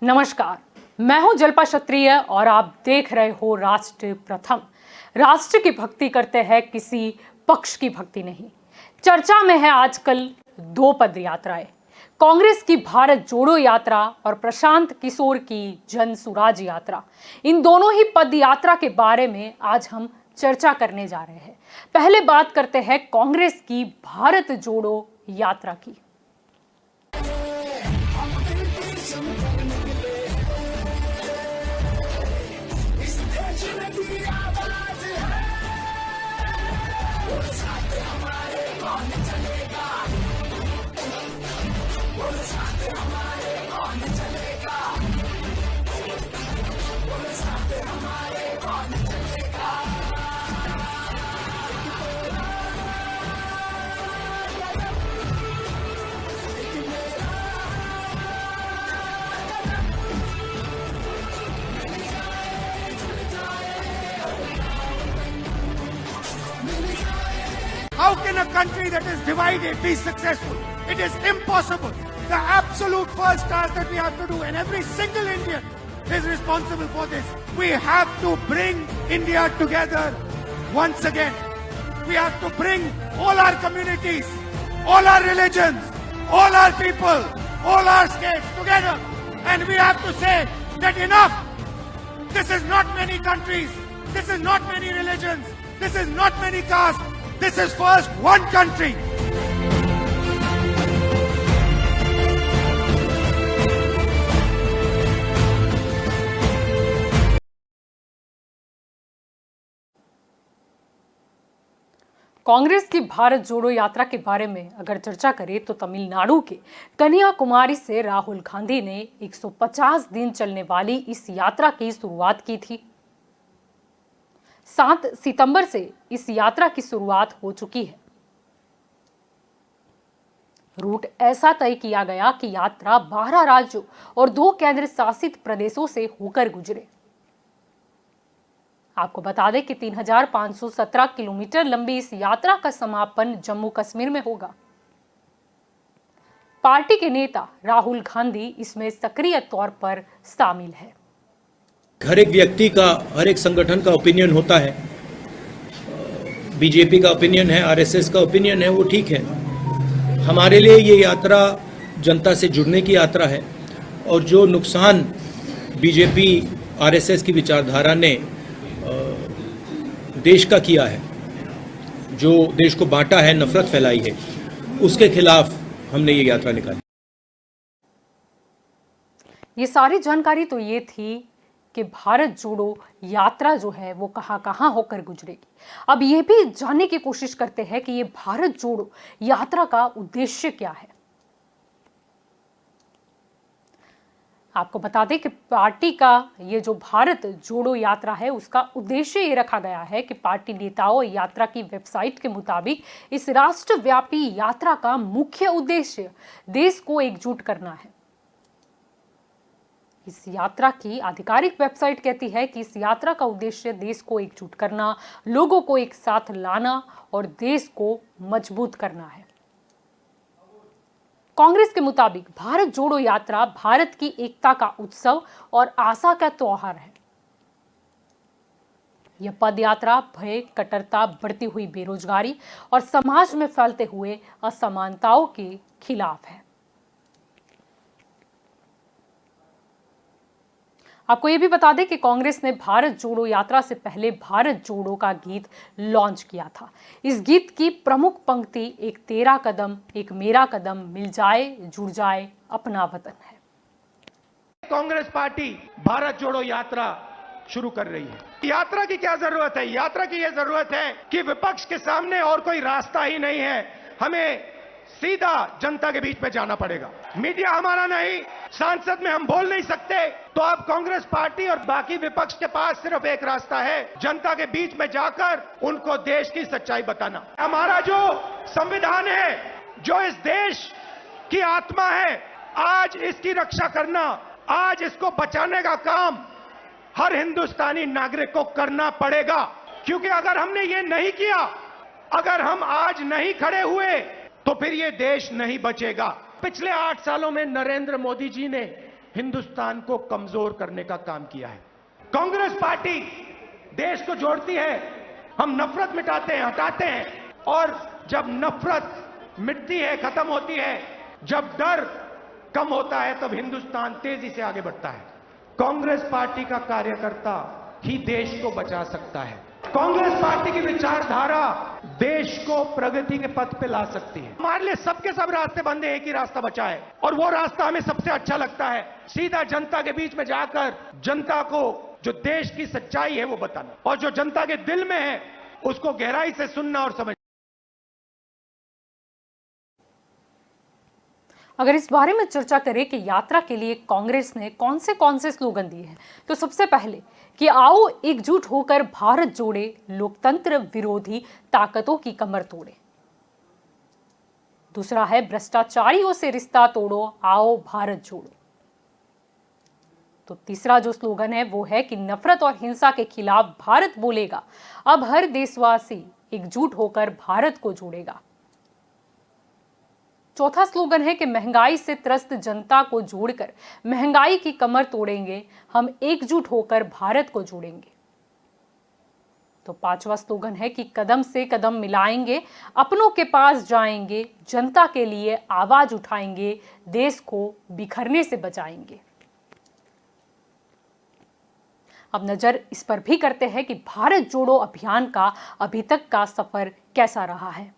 नमस्कार, मैं हूं जल्पा क्षत्रिय और आप देख रहे हो राष्ट्र प्रथम। राष्ट्र की भक्ति करते हैं, किसी पक्ष की भक्ति नहीं। चर्चा में है आजकल दो पद यात्राएं, कांग्रेस की भारत जोड़ो यात्रा और प्रशांत किशोर की जन सुराज यात्रा। इन दोनों ही पद यात्रा के बारे में आज हम चर्चा करने जा रहे हैं। पहले बात करते हैं कांग्रेस की भारत जोड़ो यात्रा की। How can a country that is divided be successful? It is impossible. The absolute first task that we have to do, and every single Indian is responsible for this. We have to bring India together once again. We have to bring all our communities, all our religions, all our people, all our states together. And we have to say that enough. This is not many countries. This is not many religions. This is not many castes. This is first one country. Congress की भारत जोड़ो यात्रा के बारे में अगर चर्चा करें तो तमिलनाडु के कन्याकुमारी से राहुल गांधी ने 150 दिन चलने वाली इस यात्रा की शुरुआत की थी। 7 सितंबर से इस यात्रा की शुरुआत हो चुकी है। रूट ऐसा तय किया गया कि यात्रा 12 राज्यों और 2 केंद्र शासित प्रदेशों से होकर गुजरे। आपको बता दें कि 3517 किलोमीटर लंबी इस यात्रा का समापन जम्मू कश्मीर में होगा। पार्टी के नेता राहुल गांधी इसमें सक्रिय तौर पर शामिल है। हर एक व्यक्ति का, हर एक संगठन का ओपिनियन होता है। बीजेपी का ओपिनियन है, आरएसएस का ओपिनियन है, वो ठीक है। हमारे लिए ये यात्रा जनता से जुड़ने की यात्रा है और जो नुकसान बीजेपी आरएसएस की विचारधारा ने देश का किया है, जो देश को बांटा है, नफरत फैलाई है, उसके खिलाफ हमने ये यात्रा निकाली। ये सारी जानकारी तो ये थी कि भारत जोड़ो यात्रा जो है वो कहां होकर गुजरेगी। अब ये भी जानने की कोशिश करते हैं कि ये भारत जोड़ो यात्रा का उद्देश्य क्या है। आपको बता दें कि पार्टी का ये जो भारत जोड़ो यात्रा है उसका उद्देश्य ये रखा गया है कि पार्टी नेताओं यात्रा की वेबसाइट के मुताबिक इस राष्ट्रव्यापी यात्रा का मुख्य उद्देश्य देश को एकजुट करना है। इस यात्रा की आधिकारिक वेबसाइट कहती है कि इस यात्रा का उद्देश्य देश को एकजुट करना, लोगों को एक साथ लाना और देश को मजबूत करना है। कांग्रेस के मुताबिक भारत जोड़ो यात्रा भारत की एकता का उत्सव और आशा का त्योहार है। यह पद यात्रा भय, कट्टरता, बढ़ती हुई बेरोजगारी और समाज में फैलते हुए असमानताओं के खिलाफ है। आपको यह भी बता दें कि कांग्रेस ने भारत जोड़ो यात्रा से पहले भारत जोड़ो का गीत लॉन्च किया था। इस गीत की प्रमुख पंक्ति एक तेरा कदम एक मेरा कदम, मिल जाए जुड़ जाए अपना वतन है। कांग्रेस पार्टी भारत जोड़ो यात्रा शुरू कर रही है। यात्रा की क्या जरूरत है? यात्रा की यह जरूरत है कि विपक्ष के सामने और कोई रास्ता ही नहीं है, हमें सीधा जनता के बीच में जाना पड़ेगा। मीडिया हमारा नहीं, सांसद में हम बोल नहीं सकते, तो अब कांग्रेस पार्टी और बाकी विपक्ष के पास सिर्फ एक रास्ता है, जनता के बीच में जाकर उनको देश की सच्चाई बताना। हमारा जो संविधान है, जो इस देश की आत्मा है, आज इसकी रक्षा करना, आज इसको बचाने का काम हर हिंदुस्तानी नागरिक को करना पड़ेगा। क्योंकि अगर हमने ये नहीं किया, अगर हम आज नहीं खड़े हुए, तो फिर ये देश नहीं बचेगा। पिछले 8 सालों में नरेंद्र मोदी जी ने हिंदुस्तान को कमजोर करने का काम किया है। कांग्रेस पार्टी देश को जोड़ती है, हम नफरत मिटाते हैं, हटाते हैं, और जब नफरत मिटती है, खत्म होती है, जब डर कम होता है, तब हिंदुस्तान तेजी से आगे बढ़ता है। कांग्रेस पार्टी का कार्यकर्ता ही देश को बचा सकता है। कांग्रेस पार्टी की विचारधारा देश को प्रगति के पथ पे ला सकती है। हमारे लिए सबके सब रास्ते बंद हैं, एक ही रास्ता बचा है, और वो रास्ता हमें सबसे अच्छा लगता है, सीधा जनता के बीच में जाकर जनता को जो देश की सच्चाई है वो बताना, और जो जनता के दिल में है उसको गहराई से सुनना और समझना। अगर इस बारे में चर्चा करें कि यात्रा के लिए कांग्रेस ने कौन से स्लोगन दिए हैं, तो सबसे पहले कि आओ एकजुट होकर भारत जोड़े, लोकतंत्र विरोधी ताकतों की कमर तोड़े। दूसरा है भ्रष्टाचारियों से रिश्ता तोड़ो, आओ भारत जोड़ो। तो तीसरा जो स्लोगन है वो है कि नफरत और हिंसा के खिलाफ भारत बोलेगा, अब हर देशवासी एकजुट होकर भारत को जोड़ेगा। चौथा स्लोगन है कि महंगाई से त्रस्त जनता को जोड़कर महंगाई की कमर तोड़ेंगे, हम एकजुट होकर भारत को जोड़ेंगे। तो पांचवा स्लोगन है कि कदम से कदम मिलाएंगे, अपनों के पास जाएंगे, जनता के लिए आवाज उठाएंगे, देश को बिखरने से बचाएंगे। अब नजर इस पर भी करते हैं कि भारत जोड़ो अभियान का अभी तक का सफर कैसा रहा है।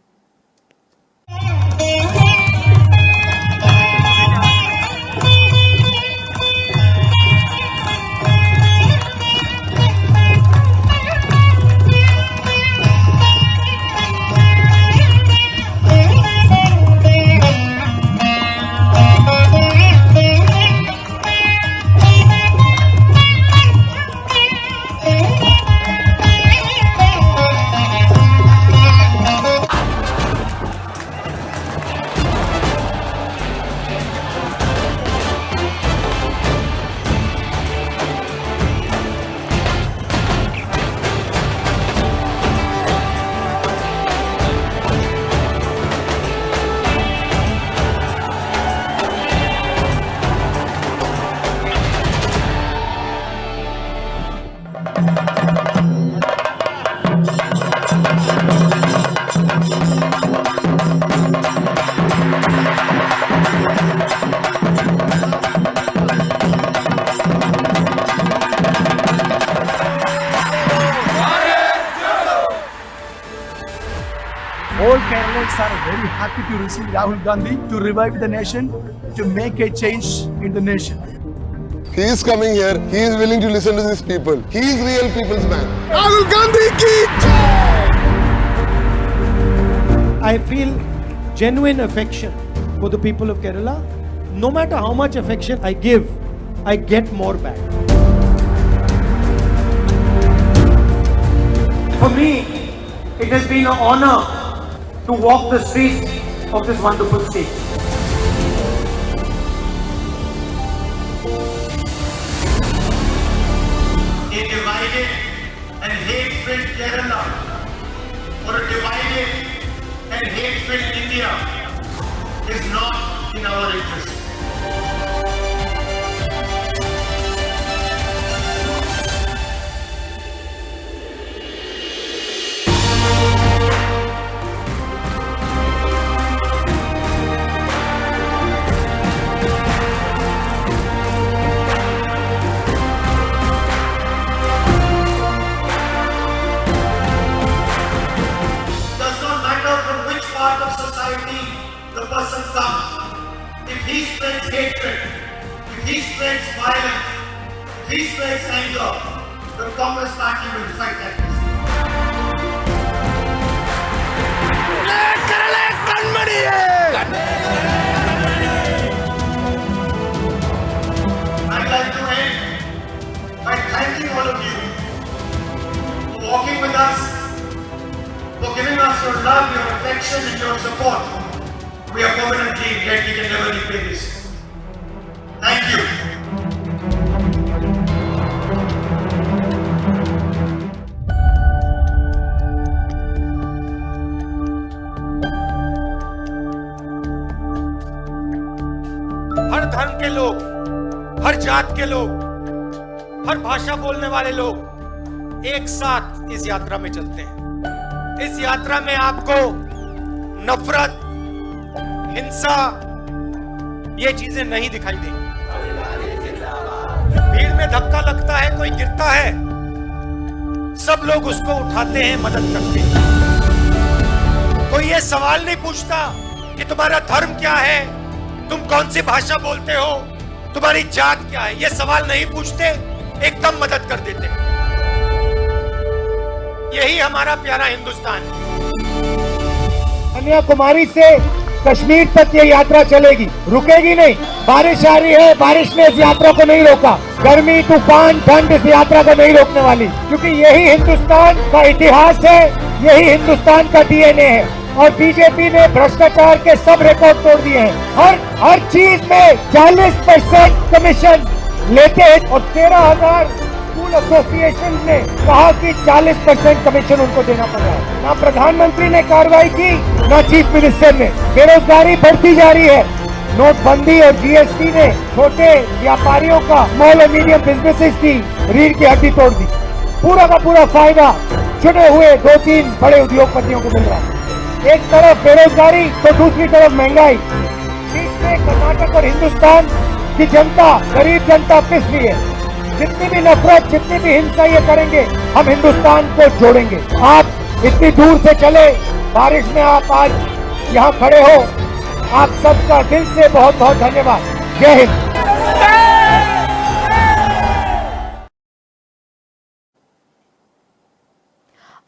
All Keralans are very happy to receive Rahul Gandhi to revive the nation, to make a change in the nation. He is coming here. He is willing to listen to these people. He is real people's man. Rahul Gandhi ki I feel genuine affection for the people of Kerala. No matter how much affection I give, I get more back. For me, it has been an honor to walk the streets of this wonderful state. A divided and hate-filled Kerala or a divided and hate-filled India is not in our interest. Part of society the person comes. If he spreads hatred, if he spreads violence, if he spreads anger, the Congress party will fight that I'd like to end by thanking all of you for walking with us, for giving us your love, your affection and your support. We are permanently glad we can never repay this. Thank you. हर धर्म के लोग हर जात के लोग, हर भाषा बोलने वाले लोग एक साथ इस यात्रा में चलते हैं। इस यात्रा में आपको नफरत, हिंसा, ये चीजें नहीं दिखाई देंगी। भीड़ में धक्का लगता है, कोई गिरता है, सब लोग उसको उठाते हैं, मदद करते हैं। कोई ये सवाल नहीं पूछता कि तुम्हारा धर्म क्या है, तुम कौन सी भाषा बोलते हो, तुम्हारी जात क्या है, ये सवाल नहीं पूछते, एकदम मदद कर देते हैं। यही हमारा प्यारा हिंदुस्तान है। कन्याकुमारी से कश्मीर तक ये यात्रा चलेगी, रुकेगी नहीं। बारिश आ रही है, बारिश ने इस यात्रा को नहीं रोका। गर्मी, तूफान, ठंड इस यात्रा को नहीं रोकने वाली, क्योंकि यही हिंदुस्तान का इतिहास है, यही हिंदुस्तान का डीएनए है। और बीजेपी ने भ्रष्टाचार के सब रिकॉर्ड तोड़ दिए हैं। हर चीज में 40% कमीशन लेते हैं और 13,000 स्कूल एसोसिएशन ने कहा कि 40% कमीशन उनको देना पड़ रहा है। ना प्रधानमंत्री ने कार्रवाई की, ना चीफ मिनिस्टर ने। बेरोजगारी बढ़ती जा रही है। नोटबंदी और जीएसटी ने छोटे व्यापारियों का, स्मॉल और मीडियम बिजनेसेस की रीढ़ की हड्डी तोड़ दी। पूरा का पूरा फायदा चुने हुए 2-3 बड़े उद्योगपतियों को मिल रहा है। एक तरफ बेरोजगारी तो दूसरी तरफ महंगाई। बीच में कर्नाटक और हिंदुस्तान की जनता, गरीब जनता पिस रही है। जितनी भी नफरत, जितनी भी हिंसा ये करेंगे, हम हिंदुस्तान को जोड़ेंगे। आप इतनी दूर से चले, बारिश में आप आज यहाँ खड़े हो, आप सबका दिल से बहुत बहुत धन्यवाद। जय हिंद।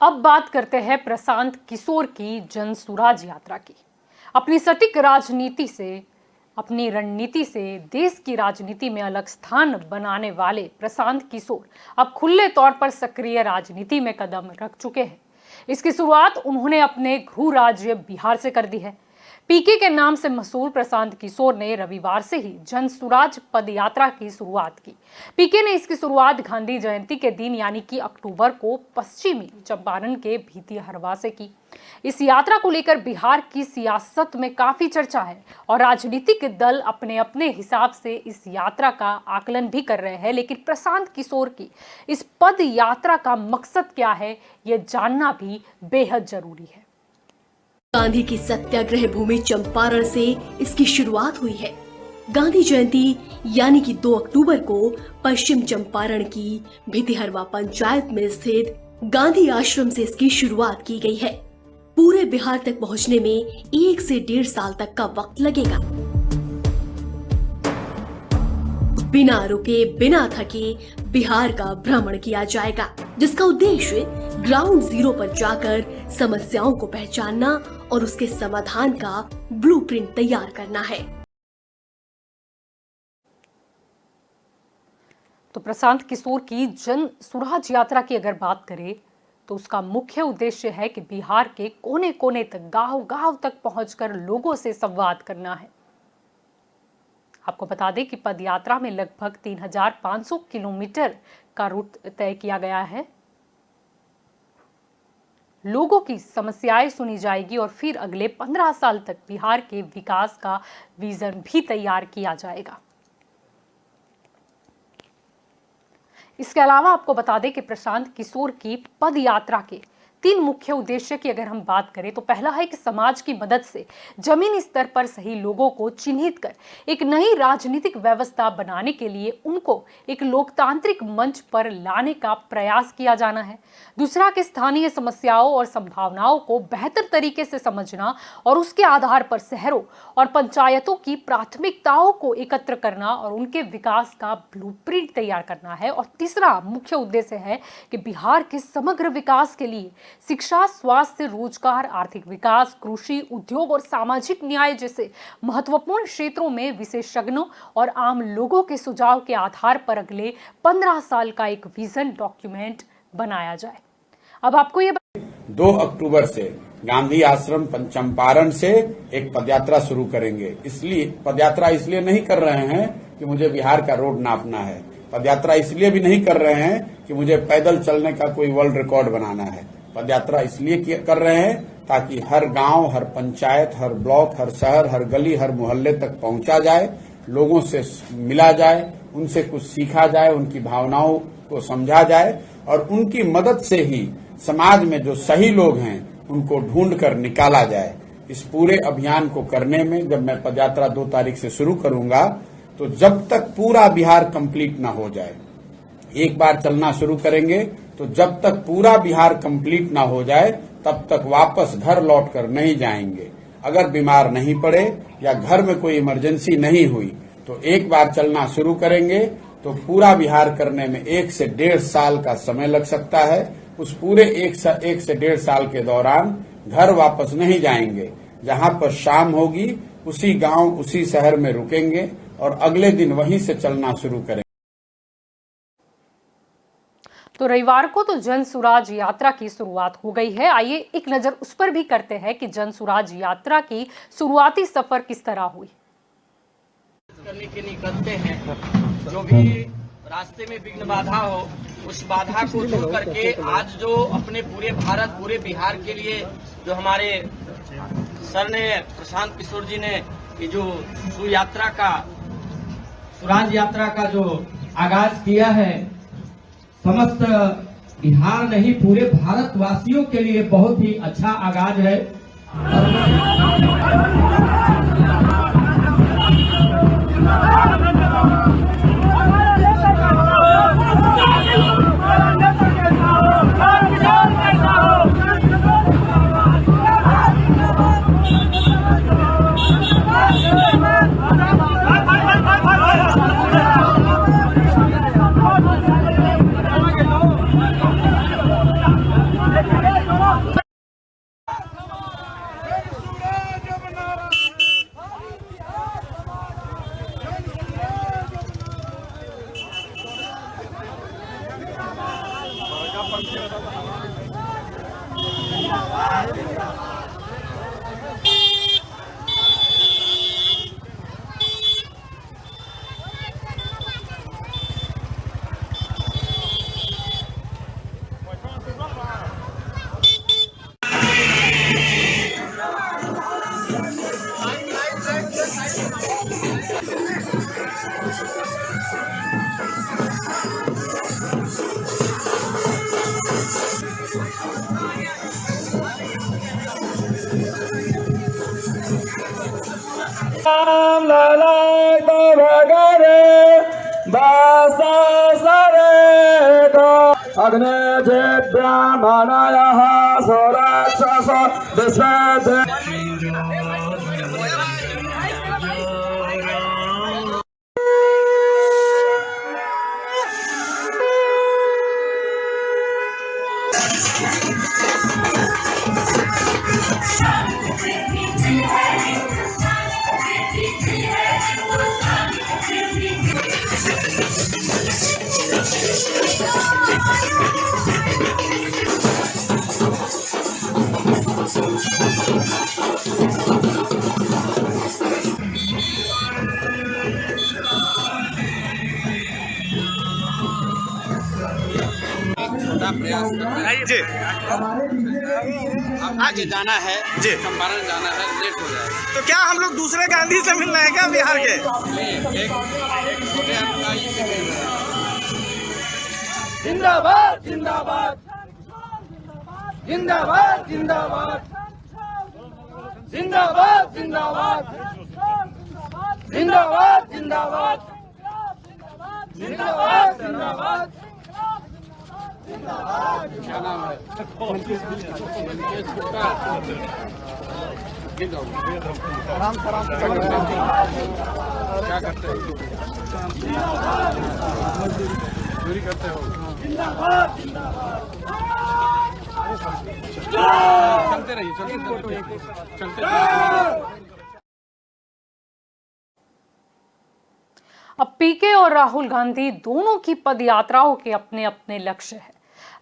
अब बात करते हैं प्रशांत किशोर की जन सुराज यात्रा की। अपनी सटीक राजनीति से, अपनी रणनीति से देश की राजनीति में अलग स्थान बनाने वाले प्रशांत किशोर अब खुले तौर पर सक्रिय राजनीति में कदम रख चुके हैं। इसकी शुरुआत उन्होंने अपने गृह राज्य बिहार से कर दी है। पीके के नाम से मशहूर प्रशांत किशोर ने रविवार से ही जन सुराज पद यात्रा की शुरुआत की। पीके ने इसकी शुरुआत गांधी जयंती के दिन यानी कि अक्टूबर को पश्चिमी चंपारण के भितिहरवा से की। इस यात्रा को लेकर बिहार की सियासत में काफी चर्चा है और राजनीतिक दल अपने अपने हिसाब से इस यात्रा का आकलन भी कर रहे हैं। लेकिन प्रशांत किशोर की इस पद यात्रा का मकसद क्या है, ये जानना भी बेहद जरूरी है। गांधी की सत्याग्रह भूमि चंपारण से इसकी शुरुआत हुई है। गांधी जयंती यानी कि 2 अक्टूबर को पश्चिम चंपारण की भितिहरवा पंचायत में स्थित गांधी आश्रम से इसकी शुरुआत की गई है। पूरे बिहार तक पहुंचने में 1 से 1.5 साल तक का वक्त लगेगा। बिना रुके, बिना थके बिहार का भ्रमण किया जाएगा, जिसका उद्देश्य ग्राउंड जीरो पर जाकर समस्याओं को पहचानना और उसके समाधान का ब्लूप्रिंट तैयार करना है। तो प्रशांत किशोर की जन सुराज यात्रा की अगर बात करें तो उसका मुख्य उद्देश्य है कि बिहार के कोने कोने तक, गांव-गांव तक पहुंचकर लोगों से संवाद करना है। आपको बता दें कि पद यात्रा में लगभग 3,500 किलोमीटर का रूट तय किया गया है। लोगों की समस्याएं सुनी जाएगी और फिर अगले 15 साल तक बिहार के विकास का विजन भी तैयार किया जाएगा। इसके अलावा आपको बता दें कि प्रशांत किशोर की पद यात्रा के 3 मुख्य उद्देश्य की अगर हम बात करें तो पहला है कि समाज की मदद से जमीनी स्तर पर सही लोगों को चिन्हित कर एक नई राजनीतिक व्यवस्था बनाने के लिए उनको एक लोकतांत्रिक मंच पर लाने का प्रयास किया जाना है। दूसरा कि स्थानीय समस्याओं और संभावनाओं को बेहतर तरीके से समझना और उसके आधार पर शहरों और पंचायतों की प्राथमिकताओं को एकत्र करना और उनके विकास का ब्लूप्रिंट तैयार करना है। और तीसरा मुख्य उद्देश्य है कि बिहार के समग्र विकास के लिए शिक्षा, स्वास्थ्य, रोजगार, आर्थिक विकास, कृषि, उद्योग और सामाजिक न्याय जैसे महत्वपूर्ण क्षेत्रों में विशेषज्ञों और आम लोगों के सुझाव के आधार पर अगले 15 साल का एक विजन डॉक्यूमेंट बनाया जाए। अब आपको ये 2 अक्टूबर से गांधी आश्रम चंपारण से एक पदयात्रा शुरू करेंगे। इसलिए पदयात्रा इसलिए नहीं कर रहे हैं कि मुझे बिहार का रोड नापना है। पदयात्रा इसलिए भी नहीं कर रहे हैं कि मुझे पैदल चलने का कोई वर्ल्ड रिकॉर्ड बनाना है। पदयात्रा इसलिए कर रहे हैं ताकि हर गांव, हर पंचायत, हर ब्लॉक, हर शहर, हर गली, हर मोहल्ले तक पहुंचा जाए, लोगों से मिला जाए, उनसे कुछ सीखा जाए, उनकी भावनाओं को समझा जाए और उनकी मदद से ही समाज में जो सही लोग हैं उनको ढूंढ कर निकाला जाए। इस पूरे अभियान को करने में जब मैं पदयात्रा 2 तारीख से शुरू करूंगा तो जब तक पूरा बिहार कंप्लीट ना हो जाए, एक बार चलना शुरू करेंगे तो जब तक पूरा बिहार कंप्लीट ना हो जाए तब तक वापस घर लौटकर नहीं जाएंगे। अगर बीमार नहीं पड़े या घर में कोई इमरजेंसी नहीं हुई तो एक बार चलना शुरू करेंगे तो पूरा बिहार करने में 1 से 1.5 साल का समय लग सकता है। उस पूरे 1 से 1.5 साल के दौरान घर वापस नहीं जाएंगे। जहां पर शाम होगी उसी गांव उसी शहर में रुकेंगे और अगले दिन वहीं से चलना शुरू करेंगे। तो रविवार को तो जन सुराज यात्रा की शुरुआत हो गई है। आइए एक नजर उस पर भी करते हैं कि जन सुराज यात्रा की शुरुआती सफर किस तरह हुई। करने के निकलते हैं, जो भी रास्ते में विघ्न बाधा हो उस बाधा को दूर करके आज जो अपने पूरे भारत पूरे बिहार के लिए जो हमारे सर ने प्रशांत किशोर जी ने ये जो सुराज यात्रा का जो आगाज किया है, समस्त बिहार नहीं पूरे भारतवासियों के लिए बहुत ही अच्छा आगाज है। आज जाना है जी, चंपारण जाना है, लेट हो जाएगा। तो क्या हम लोग दूसरे गांधी से मिल रहे हैं क्या बिहार के? एक छोटे अनुयायी से मिल रहे हैं। जिंदाबाद जिंदाबाद जिंदाबाद जिंदाबाद जिंदाबाद जिंदाबाद जिंदाबाद जिंदाबाद जिंदाबाद जिंदाबाद। क्या नाम है? राम सराम क्या करते हो? चोरी करते हो? चलते रहिए, चलते अब पीके और राहुल गांधी दोनों की पदयात्राओं के अपने अपने लक्ष्य हैं।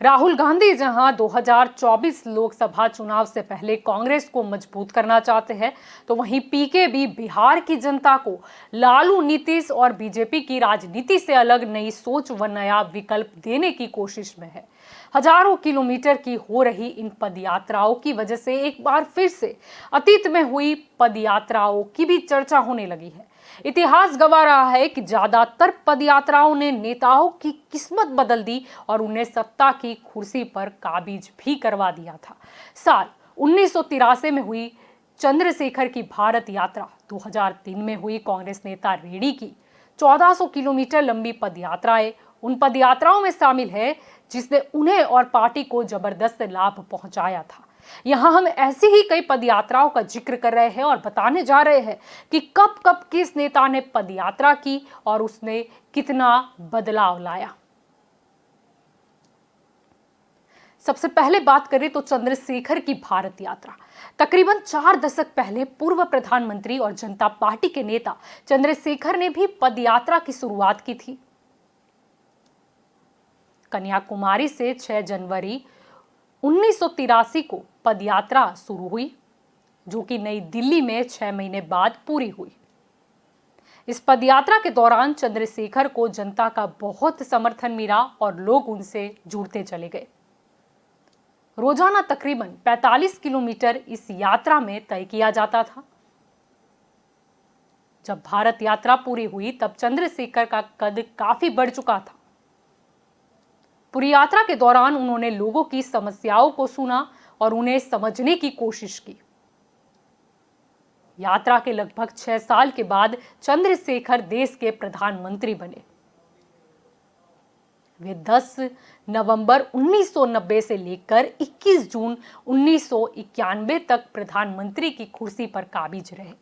राहुल गांधी जहां 2024 लोकसभा चुनाव से पहले कांग्रेस को मजबूत करना चाहते हैं, तो वहीं पीके भी बिहार की जनता को लालू, नीतीश और बीजेपी की राजनीति से अलग नई सोच व नया विकल्प देने की कोशिश में है। हजारों किलोमीटर की हो रही इन पदयात्राओं की वजह से एक बार फिर से अतीत में हुई पदयात्राओं की भी चर्चा होने लगी है। इतिहास गवाह रहा है कि ज्यादातर पदयात्राओं ने नेताओं की किस्मत बदल दी और उन्हें सत्ता की कुर्सी पर काबिज भी करवा दिया था। साल 1983 में हुई चंद्रशेखर की भारत यात्रा, 2003 में हुई कांग्रेस नेता रेड्डी की 1400 किलोमीटर लंबी पदयात्राएं उन पदयात्राओं में शामिल है जिसने उन्हें और पार्टी को जबरदस्त लाभ पहुंचाया था। यहां हम ऐसी ही कई पदयात्राओं का जिक्र कर रहे हैं और बताने जा रहे हैं कि कब कब किस नेता ने पदयात्रा की और उसने कितना बदलाव लाया। सबसे पहले बात करें तो चंद्रशेखर की भारत यात्रा। तकरीबन 4 दशक पहले पूर्व प्रधानमंत्री और जनता पार्टी के नेता चंद्रशेखर ने भी पदयात्रा की शुरुआत की थी। कन्याकुमारी से 6 जनवरी 1983 को पदयात्रा शुरू हुई, जो कि नई दिल्ली में 6 महीने बाद पूरी हुई। इस पदयात्रा के दौरान चंद्रशेखर को जनता का बहुत समर्थन मिला और लोग उनसे जुड़ते चले गए। रोजाना तकरीबन 45 किलोमीटर इस यात्रा में तय किया जाता था। जब भारत यात्रा पूरी हुई तब चंद्रशेखर का कद काफी बढ़ चुका था। पूरी यात्रा के दौरान उन्होंने लोगों की समस्याओं को सुना और उन्हें समझने की कोशिश की। यात्रा के लगभग 6 साल के बाद चंद्रशेखर देश के प्रधानमंत्री बने। वे 10 नवंबर 1990 से लेकर 21 जून 1991 तक प्रधानमंत्री की कुर्सी पर काबिज रहे।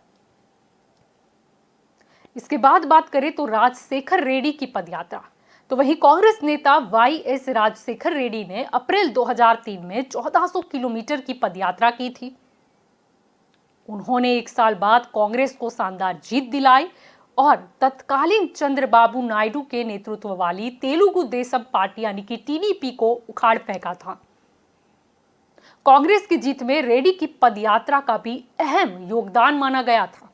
इसके बाद बात करें तो राजशेखर रेड्डी की पदयात्रा। तो वही कांग्रेस नेता वाईएस राजशेखर रेड्डी ने अप्रैल 2003 में 1400 किलोमीटर की पदयात्रा की थी। उन्होंने 1 साल बाद कांग्रेस को शानदार जीत दिलाई और तत्कालीन चंद्रबाबू नायडू के नेतृत्व वाली तेलुगु देशम पार्टी यानी कि टीडीपी को उखाड़ फेंका था। कांग्रेस की जीत में रेड्डी की पदयात्रा का भी अहम योगदान माना गया था।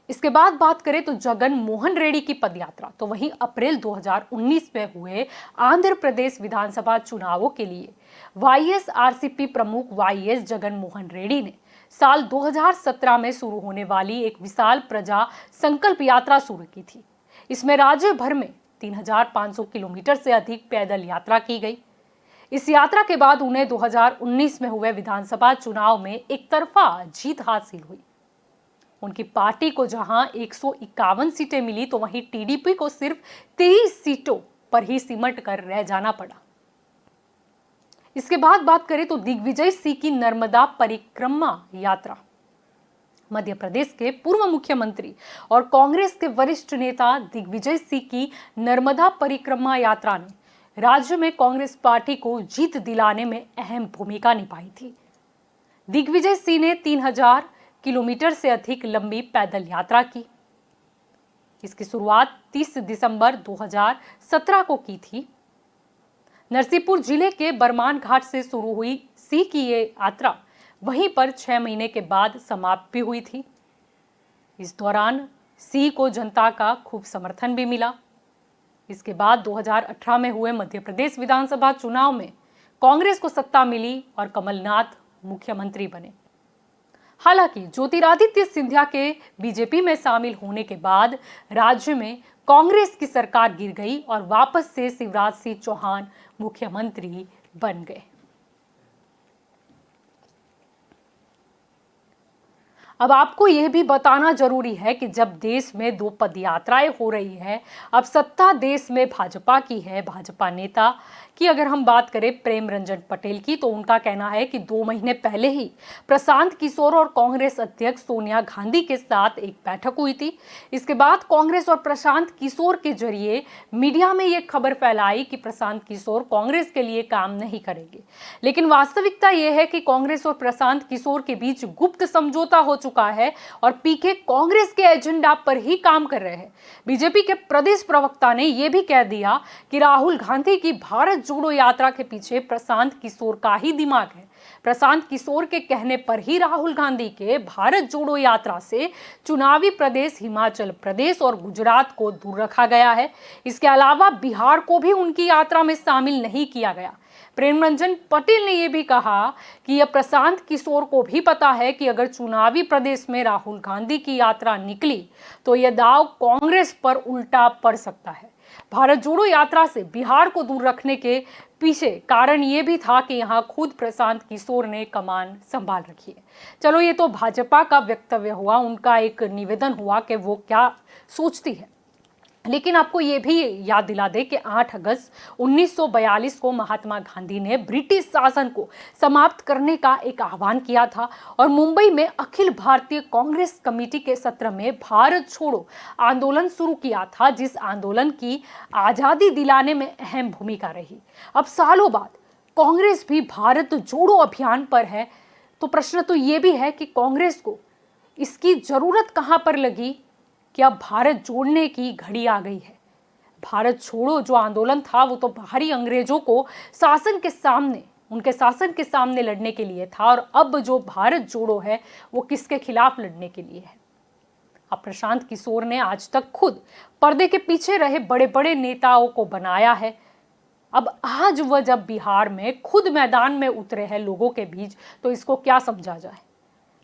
इसके बाद बात करें तो जगन मोहन रेड्डी की पदयात्रा। तो वहीं अप्रैल 2019 में हुए आंध्र प्रदेश विधानसभा चुनावों के लिए वाईएसआरसीपी प्रमुख वाईएस जगन मोहन रेड्डी ने साल 2017 में शुरू होने वाली एक विशाल प्रजा संकल्प यात्रा शुरू की थी। इसमें राज्य भर में 3500 किलोमीटर से अधिक पैदल यात्रा की गई। इस यात्रा के बाद उन्हें 2019 में हुए विधानसभा चुनाव में एक तरफा जीत हासिल हुई। उनकी पार्टी को जहां 151 सीटें मिली तो वहीं टीडीपी को सिर्फ 23 सीटों पर ही सिमट कर रह जाना पड़ा। इसके बाद बात करें तो दिग्विजय सिंह की नर्मदा परिक्रमा यात्रा। मध्य प्रदेश के पूर्व मुख्यमंत्री और कांग्रेस के वरिष्ठ नेता दिग्विजय सिंह की नर्मदा परिक्रमा यात्रा ने राज्य में कांग्रेस पार्टी को जीत दिलाने में अहम भूमिका निभाई थी। दिग्विजय सिंह ने 3000 किलोमीटर से अधिक लंबी पैदल यात्रा की। इसकी शुरुआत 30 दिसंबर 2017 को की थी। नरसिंहपुर जिले के बरमान घाट से शुरू हुई सिंह की ये यात्रा वहीं पर 6 महीने के बाद समाप्त भी हुई थी। इस दौरान सिंह को जनता का खूब समर्थन भी मिला। इसके बाद 2018 में हुए मध्य प्रदेश विधानसभा चुनाव में कांग्रेस को सत्ता मिली और कमलनाथ मुख्यमंत्री बने। हालांकि ज्योतिरादित्य सिंधिया के बीजेपी में शामिल होने के बाद राज्य में कांग्रेस की सरकार गिर गई और वापस से शिवराज सिंह चौहान मुख्यमंत्री बन गए। अब आपको यह भी बताना जरूरी है कि जब देश में 2 पदयात्राएं हो रही है, अब सत्ता देश में भाजपा की है। भाजपा नेता की अगर हम बात करें प्रेम रंजन पटेल की, तो उनका कहना है कि 2 महीने पहले ही प्रशांत किशोर और कांग्रेस अध्यक्ष सोनिया गांधी के साथ एक बैठक हुई थी। इसके बाद कांग्रेस और प्रशांत किशोर के जरिए मीडिया में यह खबर फैलाई कि प्रशांत किशोर कांग्रेस के लिए काम नहीं करेंगे, लेकिन वास्तविकता यह है कि कांग्रेस और प्रशांत किशोर के बीच गुप्त समझौता हो चुका है और पीके कांग्रेस के एजेंडा पर ही काम कर रहे हैं। बीजेपी के प्रदेश प्रवक्ता ने यह भी कह दिया कि राहुल गांधी की भारत जोड़ो यात्रा के पीछे प्रशांत किशोर का ही दिमाग है। प्रशांत किशोर के कहने पर ही राहुल गांधी के भारत जोड़ो यात्रा से चुनावी प्रदेश हिमाचल प्रदेश और गुजरात को दूर रखा गया है। इसके अलावा बिहार को भी उनकी यात्रा में शामिल नहीं किया गया। प्रेमरंजन पटेल ने यह भी कहा कि यह प्रशांत किशोर को भी पता है कि अगर चुनावी प्रदेश में राहुल गांधी की यात्रा निकली तो यह दांव कांग्रेस पर उल्टा पड़ सकता है। भारत जोड़ो यात्रा से बिहार को दूर रखने के पीछे कारण ये भी था कि यहाँ खुद प्रशांत किशोर ने कमान संभाल रखी है। चलो, ये तो भाजपा का वक्तव्य हुआ, उनका एक निवेदन हुआ कि वो क्या सोचती है, लेकिन आपको ये भी याद दिला दे कि 8 अगस्त 1942 को महात्मा गांधी ने ब्रिटिश शासन को समाप्त करने का एक आह्वान किया था और मुंबई में अखिल भारतीय कांग्रेस कमेटी के सत्र में भारत छोड़ो आंदोलन शुरू किया था, जिस आंदोलन की आज़ादी दिलाने में अहम भूमिका रही। अब सालों बाद कांग्रेस भी भारत जोड़ो अभियान पर है, तो प्रश्न तो ये भी है कि कांग्रेस को इसकी जरूरत कहां पर लगी कि अब भारत जोड़ने की घड़ी आ गई है। भारत छोड़ो जो आंदोलन था वो तो बाहरी अंग्रेजों को उनके शासन के सामने लड़ने के लिए था, और अब जो भारत जोड़ो है वो किसके खिलाफ लड़ने के लिए है। अब प्रशांत किशोर ने आज तक खुद पर्दे के पीछे रहे बड़े बड़े नेताओं को बनाया है। अब आज वह जब बिहार में खुद मैदान में उतरे हैं लोगों के बीच, तो इसको क्या समझा जाए।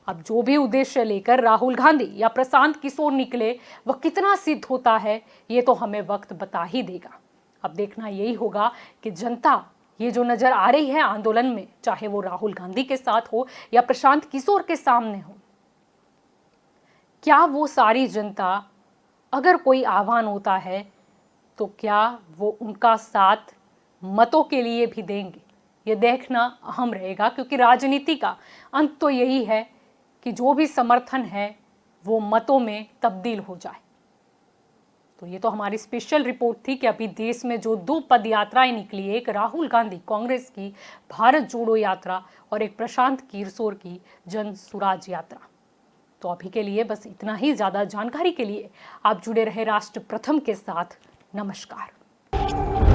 अब जो भी उद्देश्य लेकर राहुल गांधी या प्रशांत किशोर निकले वह कितना सिद्ध होता है, ये तो हमें वक्त बता ही देगा। अब देखना यही होगा कि जनता ये जो नजर आ रही है आंदोलन में, चाहे वो राहुल गांधी के साथ हो या प्रशांत किशोर के सामने हो, क्या वो सारी जनता अगर कोई आह्वान होता है तो क्या वो उनका साथ मतों के लिए भी देंगे। ये देखना अहम रहेगा, क्योंकि राजनीति का अंत तो यही है कि जो भी समर्थन है वो मतों में तब्दील हो जाए। तो ये तो हमारी स्पेशल रिपोर्ट थी कि अभी देश में जो 2 पद यात्राएं निकली, एक राहुल गांधी कांग्रेस की भारत जोड़ो यात्रा और एक प्रशांत किशोर की जन सुराज यात्रा। तो अभी के लिए बस इतना ही। ज़्यादा जानकारी के लिए आप जुड़े रहे राष्ट्र प्रथम के साथ। नमस्कार।